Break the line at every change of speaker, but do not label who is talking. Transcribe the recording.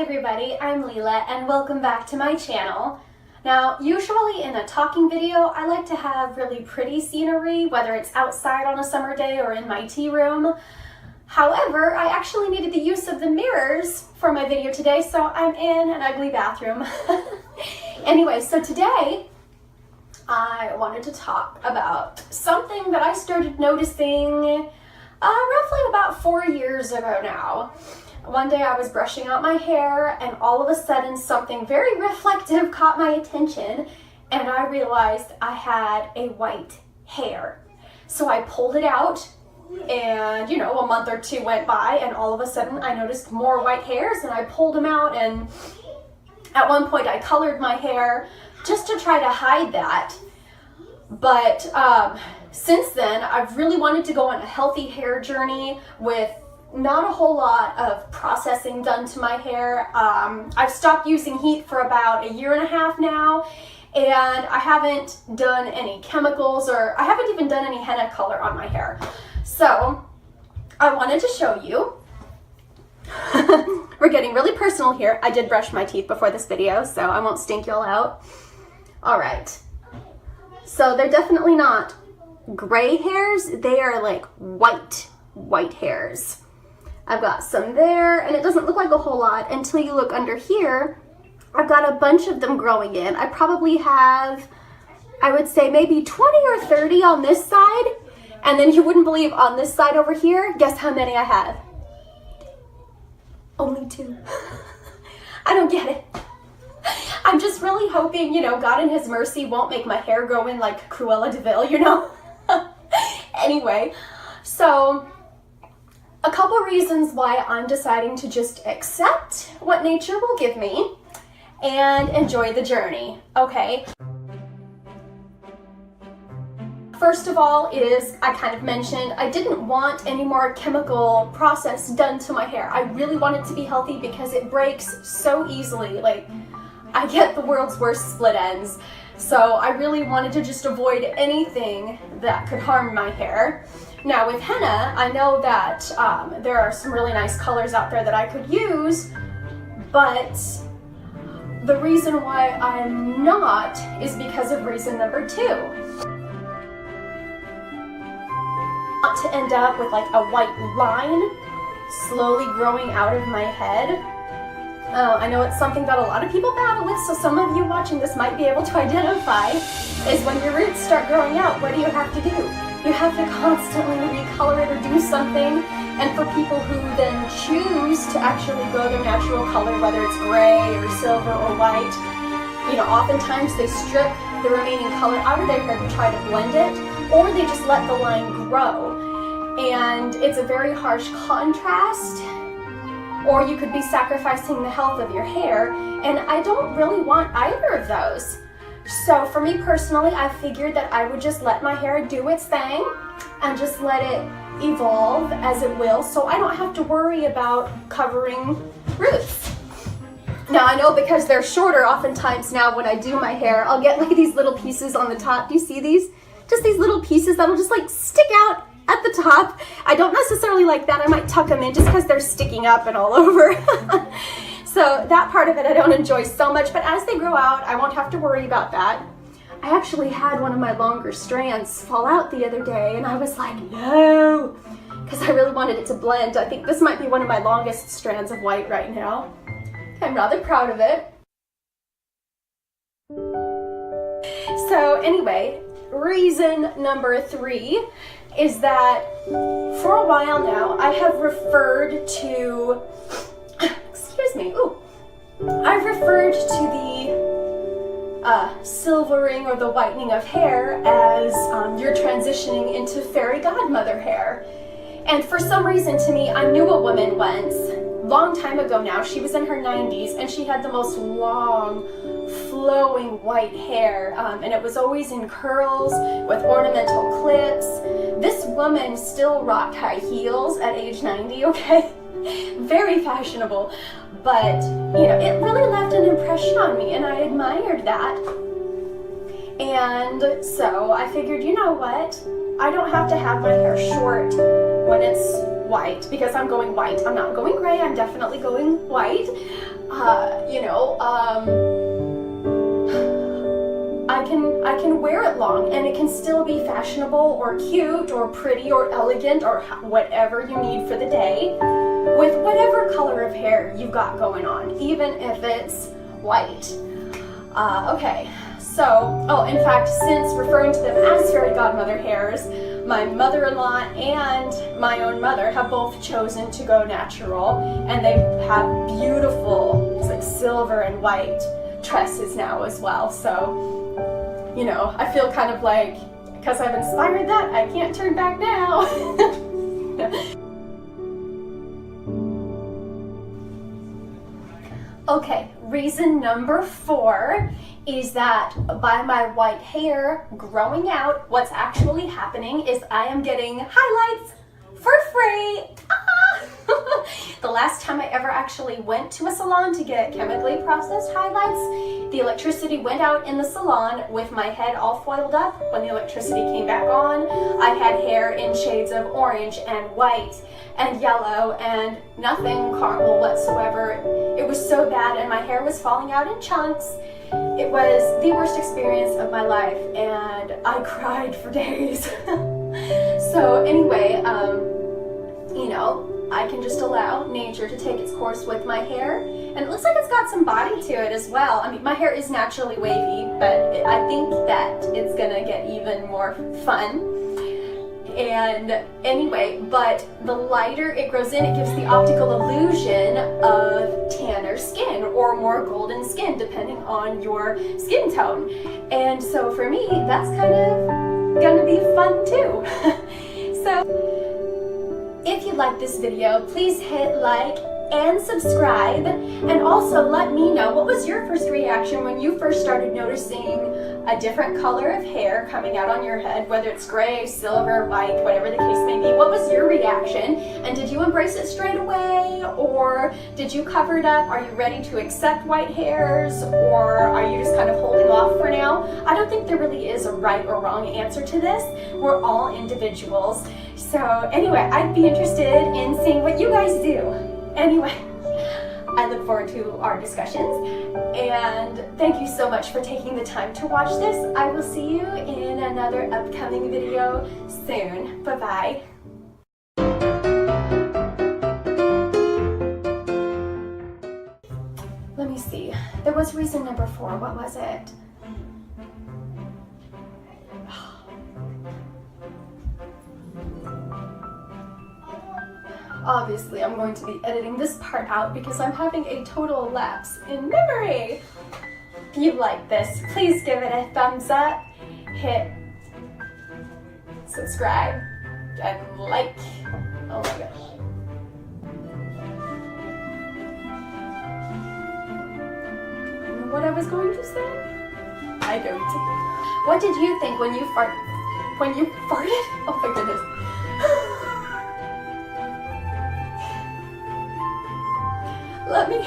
everybody, I'm Leela and welcome back to my channel. Now, usually in a talking video, I like to have really pretty scenery, whether it's outside on a summer day or in my tea room. However, I actually needed the use of the mirrors for my video today, so I'm in an ugly bathroom. Anyway, so today I wanted to talk about something that I started noticing roughly about 4 years ago now. One day I was brushing out my hair and all of a sudden something very reflective caught my attention and I realized I had a white hair. So I pulled it out and a month or two went by and all of a sudden I noticed more white hairs and I pulled them out, and at one point I colored my hair just to try to hide that. But since then I've really wanted to go on a healthy hair journey with not a whole lot of processing done to my hair. I've stopped using heat for about 1.5 years now, and I haven't done any chemicals, or I haven't even done any henna color on my hair. So I wanted to show you. We're getting really personal here. I did brush my teeth before this video, so I won't stink y'all out. All right. So they're definitely not gray hairs. They are like white hairs. I've got some there, and it doesn't look like a whole lot until you look under here. I've got a bunch of them growing in. I probably have, I would say maybe 20 or 30 on this side, and then you wouldn't believe on this side over here, guess how many I have? Only 2. I don't get it. I'm just really hoping, God in his mercy won't make my hair grow in like Cruella de Vil, Anyway, so a couple reasons why I'm deciding to just accept what nature will give me and enjoy the journey, okay? First of all is, I kind of mentioned, I didn't want any more chemical process done to my hair. I really want it to be healthy because it breaks so easily. Like, I get the world's worst split ends. So I really wanted to just avoid anything that could harm my hair. Now with henna, I know that there are some really nice colors out there that I could use, but the reason why I'm not is because of reason number 2. Not to end up with like a white line slowly growing out of my head. I know it's something that a lot of people battle with, so some of you watching this might be able to identify, is when your roots start growing out, what do you have to do? You have to constantly recolor it or do something, and for people who then choose to actually grow their natural color, whether it's gray or silver or white, oftentimes they strip the remaining color out of their hair to try to blend it, or they just let the line grow. And it's a very harsh contrast, or you could be sacrificing the health of your hair, and I don't really want either of those. So for me personally, I figured that I would just let my hair do its thing and just let it evolve as it will, so I don't have to worry about covering roots. Now I know because they're shorter, oftentimes now when I do my hair, I'll get like these little pieces on the top. Do you see these? Just these little pieces that'll just like stick out at the top. I don't necessarily like that. I might tuck them in just because they're sticking up and all over. So that part of it I don't enjoy so much, but as they grow out, I won't have to worry about that. I actually had one of my longer strands fall out the other day, and I was like, no, because I really wanted it to blend. I think this might be one of my longest strands of white right now. I'm rather proud of it. So anyway, reason number 3 is that for a while now I have referred to, I've referred to the silvering or the whitening of hair as you're transitioning into fairy godmother hair. And for some reason to me, I knew a woman once, long time ago now, she was in her 90s, and she had the most long, flowing white hair, and it was always in curls with ornamental clips. This woman still rocked high heels at age 90, okay? Very fashionable, but it really left an impression on me, and I admired that. And so I figured, you know what? I don't have to have my hair short when it's white, because I'm going white. I'm not going gray, I'm definitely going white. you know, I can wear it long and it can still be fashionable or cute or pretty or elegant or whatever you need for the day with whatever color of hair you've got going on, even if it's white. Okay, so, oh, in fact, since referring to them as fairy godmother hairs, my mother-in-law and my own mother have both chosen to go natural, and they have beautiful, it's like silver and white tresses now as well. So, you know, I feel kind of like, because I've inspired that, I can't turn back now. Okay, reason number 4 is that by my white hair growing out, what's actually happening is I am getting highlights for free. The last time I ever actually went to a salon to get chemically processed highlights, the electricity went out in the salon with my head all foiled up. When the electricity came back on, I had hair in shades of orange and white and yellow and nothing caramel whatsoever. It was so bad and my hair was falling out in chunks. It was the worst experience of my life and I cried for days. So anyway, you know, I can just allow nature to take its course with my hair. And it looks like it's got some body to it as well. I mean, my hair is naturally wavy, but I think that it's gonna get even more fun. And anyway, but the lighter it grows in, it gives the optical illusion of tanner skin or more golden skin, depending on your skin tone. And so for me, that's kind of gonna be fun too. So, if you like this video, please hit like and subscribe, and also let me know what was your first reaction when you first started noticing a different color of hair coming out on your head, whether it's gray, silver, white, whatever the case may be. What was your reaction? And did you embrace it straight away, or did you cover it up? Are you ready to accept white hairs, or are you just kind of holding off for now? I don't think there really is a right or wrong answer to this. We're all individuals. So anyway, I'd be interested in seeing what you guys do. Anyway, I look forward to our discussions, and thank you so much for taking the time to watch this. I will see you in another upcoming video soon. Bye-bye. Let me see. There was reason number 4. What was it? Obviously, I'm going to be editing this part out because I'm having a total lapse in memory. If you like this, please give it a thumbs up, hit subscribe, and like. Oh my gosh. What I was going to say? I don't. What did you think when you farted? Oh my goodness. Let me